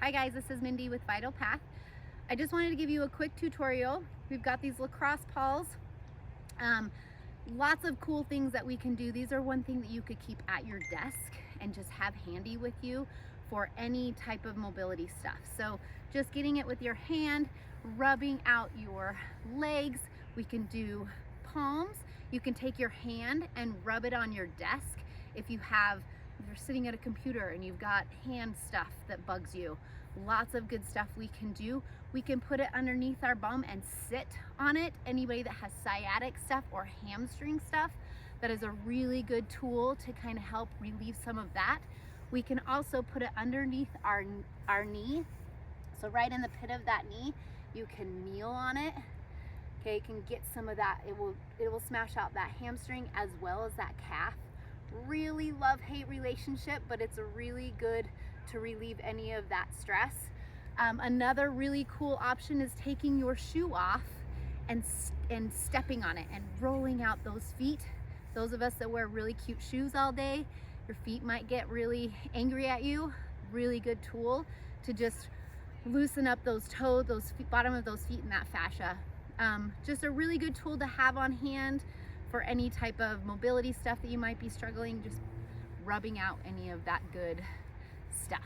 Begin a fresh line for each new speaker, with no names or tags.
Hi guys, this is Mindy with VitalPath. I just wanted to give you a quick tutorial. We've got these lacrosse balls. Lots of cool things that we can do. These are one thing that you could keep at your desk and just have handy with you for any type of mobility stuff. So just getting it with your hand, rubbing out your legs. We can do palms. You can take your hand and rub it on your desk if you're sitting at a computer and you've got hand stuff that bugs you. Lots of good stuff we can do. We can put it underneath our bum and sit on it. Anybody that has sciatic stuff or hamstring stuff, that is a really good tool to kind of help relieve some of that. We can also put it underneath our knee. So right in the pit of that knee, you can kneel on it. Okay, you can get some of that. It will smash out that hamstring as well as that calf. Really love-hate relationship, but it's a really good to relieve any of that stress. Another really cool option is taking your shoe off and stepping on it and rolling out those feet. Those of us that wear really cute shoes all day, your feet might get really angry at you. Really good tool to just loosen up those toes, bottom of those feet and that fascia. Just a really good tool to have on hand for any type of mobility stuff that you might be struggling, just rubbing out any of that good stuff.